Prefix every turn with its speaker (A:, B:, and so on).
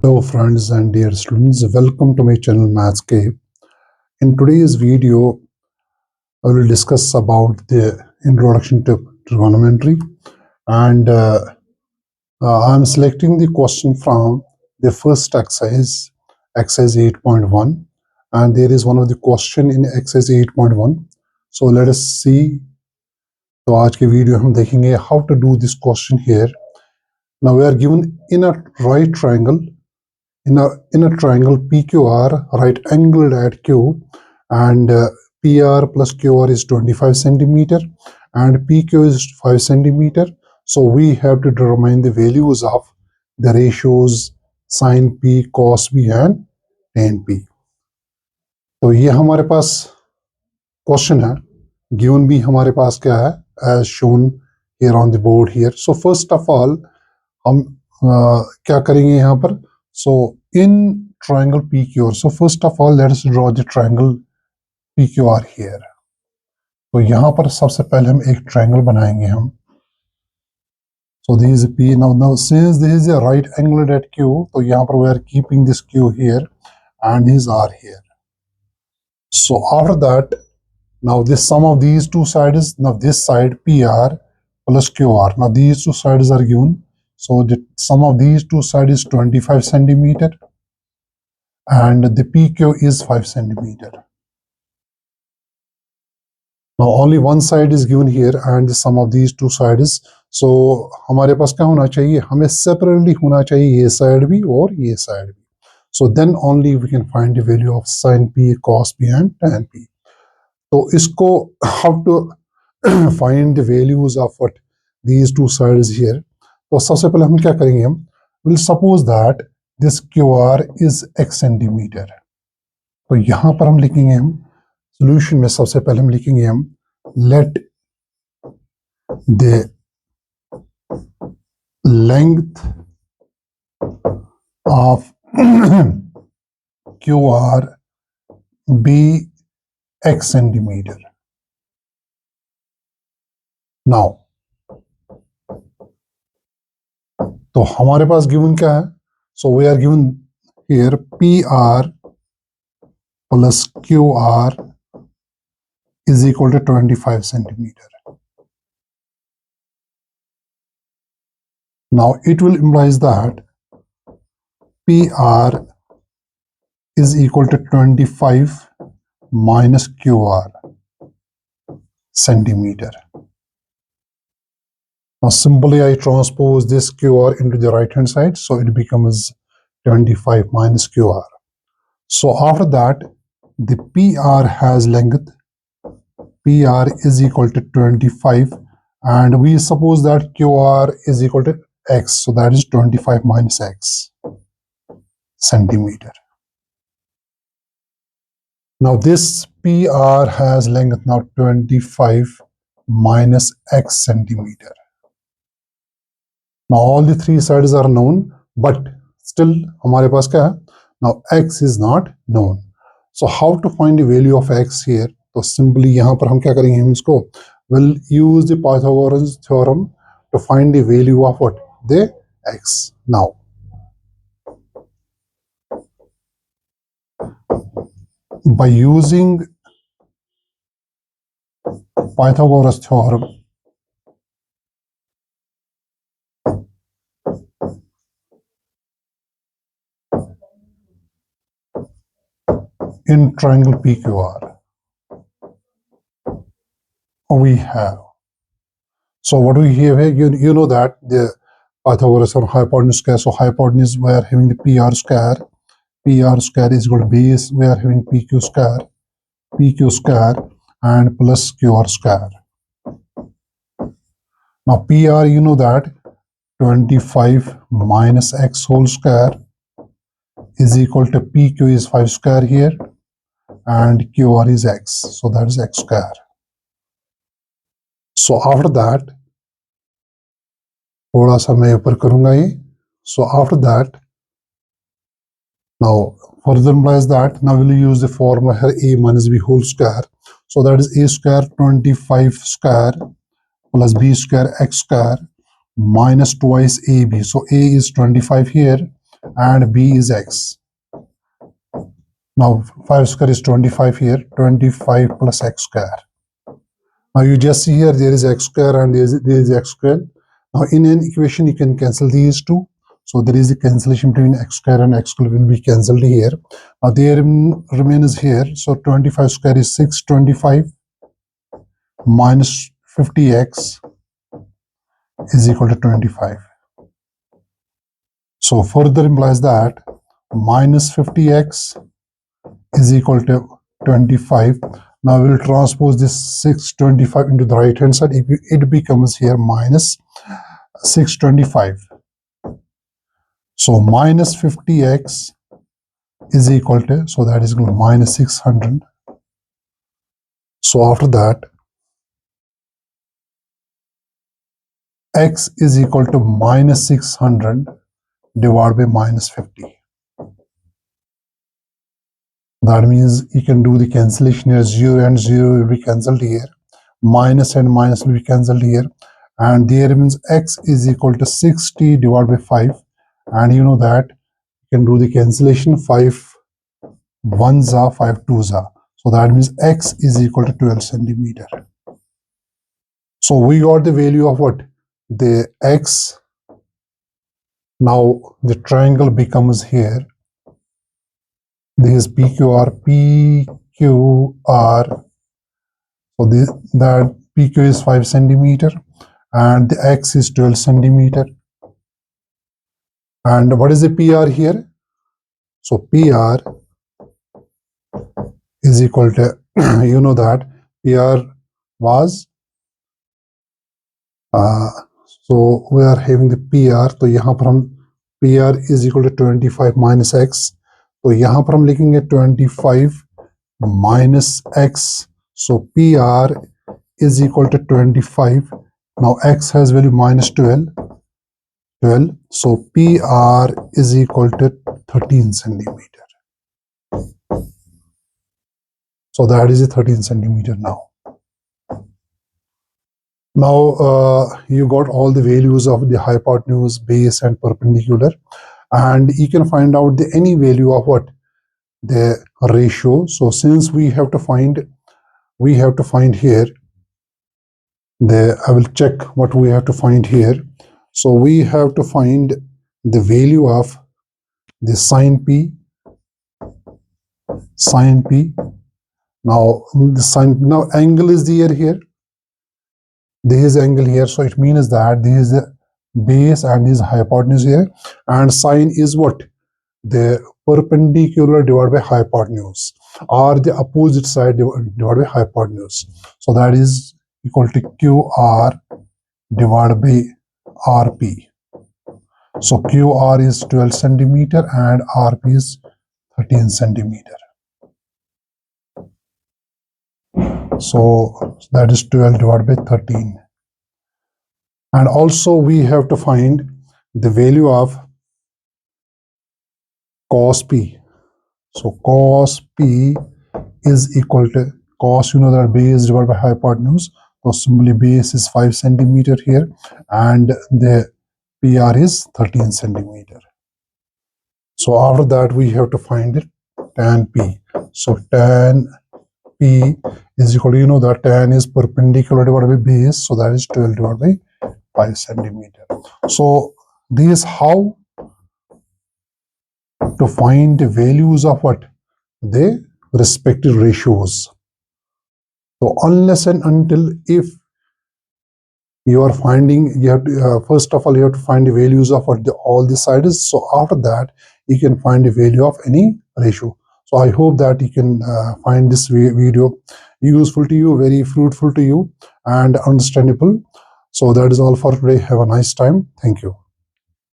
A: Hello friends and dear students, welcome to my channel Mathscape. In today's video, I will discuss about the introduction to trigonometry, and I'm selecting the question from the first exercise, exercise 8.1, and there is one of the question in exercise 8.1. So let us see. तो आज के video हम देखेंगे how to do this question here. Now we are given in a right triangle. In a triangle PQR, right angled at Q, and PR plus QR is 25 centimeter and PQ is 5 centimeter. So we have to determine the values of the ratios sin P, cos B and tan P. तो ये हमारे पास question है, given भी हमारे पास क्या है as shown here on the board here. So first of all हम क्या करेंगे यहाँ पर. So in triangle PQR, so first of all let us draw the triangle PQR here. तो यहाँ पर सबसे पहले हम एक triangle बनाएंगे हम. So this is P. Now since this is a right angle at Q, तो यहाँ पर we are keeping this Q here and this R here. So after that, now this sum of these two sides, now this side PR plus QR. Now these two sides are given. So the sum of these two sides is 25 centimeter and the PQ is 5 centimeter. Now only one side is given here and the sum of these two sides. So हमारे पास क्या होना चाहिए, हमें separately होना चाहिए ये side भी और ये side भी. So then only we can find the value of sin P, cos P and tan P. तो इसको how to find the values of what these two sides here. तो सबसे पहले हम क्या करेंगे, हम will suppose that this QR is x centimeter. तो यहाँ पर हम लिखेंगे, हम solution में सबसे पहले हम लिखेंगे हम let the length of QR be x centimeter. Now तो हमारे पास गिवन क्या है, so we are given here PR plus QR is equal to 25 centimeter. Now it will implies that PR is equal to 25 minus QR centimeter. Now simply I transpose this QR into the right hand side, so it becomes 25 minus QR. So after that, the PR has length, PR is equal to 25 and we suppose that QR is equal to x, so that is 25 minus x centimeter. Now this PR has length now 25 minus x centimeter. Now all the three sides are known, but still हमारे पास क्या है, now x is not known. So how to find the value of x here? तो simply यहाँ पर हम क्या करेंगे, हम इसको will use the Pythagoras theorem to find the value of what, the x. Now by using Pythagoras theorem, in triangle PQR we have, so what do we have here, you know that the Pythagoras or hypotenuse square, so hypotenuse we are having the PR square is equal to base, we are having PQ square and plus QR square. Now PR, you know that 25 minus x whole square is equal to PQ is 5 square here and QR is x, so that is x square. So after that, थोड़ा सा मैं ऊपर करूंगा ये. So after that, now further implies that now we'll use the formula here a minus b whole square. So that is a square 25 square plus b square x square minus twice ab. So a is 25 here and b is x. Now 5 square is 25 here, 25 plus x square. Now you just see here there is x square and there is x square. Now in an equation you can cancel these two. So there is a cancellation between x square and x square will be cancelled here. Now there remains here. So 25 square is 625 minus 50x is equal to 25. So further implies that minus 50x is equal to 25. Now we'll transpose this 625 into the right hand side. It becomes here minus 625. So minus 50x is equal to, so that is equal to minus 600. So after that, x is equal to minus 600 divided by minus 50. That means you can do the cancellation here. 0 and 0 will be cancelled here. Minus and minus will be cancelled here. And there means x is equal to 60 divided by 5. And you know that you can do the cancellation. 5 1s are, 5 2s are. So that means x is equal to 12 centimeter. So we got the value of what? The x. Now the triangle becomes here. This is PQR, PQR. So that PQ is 5 centimeter and the x is 12 centimeter. And what is the PR here? So PR is equal to, you know that PR was, so we are having the PR. So यहाँ पर हम PR is equal to 25 minus x. तो यहाँ पर हम लिखेंगे 25 minus x. So PR is equal to 25. Now x has value minus 12. So PR is equal to 13 centimeter. So that is a 13 centimeter now. Now you got all the values of the hypotenuse, base and perpendicular, and you can find out any value of what? The ratio. So since we have to find here I will check what we have to find here. So we have to find the value of the sine P. Now now angle is there here. This is angle here, so it means that this is the base and this is hypotenuse here, and sine is what? The perpendicular divided by hypotenuse, or the opposite side divided by hypotenuse. So that is equal to QR divided by RP. So QR is 12 centimeter and RP is 13 centimeter. So that is 12 divided by 13. And also we have to find the value of cos P. So cos P is equal to, cos, you know that base divided by hypotenuse. So simply base is 5 centimeter here and the PR is 13 centimeter. So after that we have to find it tan P. So tan P is equal to, you know that tan is perpendicular divided by base, so that is 12 divided by 5 centimeter. So this is how to find the values of what? The respective ratios. So unless and until if you are finding, you have to first of all you have to find the values of what all the sides. So after that you can find the value of any ratio. So I hope that you can find this video useful to you, very fruitful to you and understandable. So that is all for today. Have a nice time. Thank you.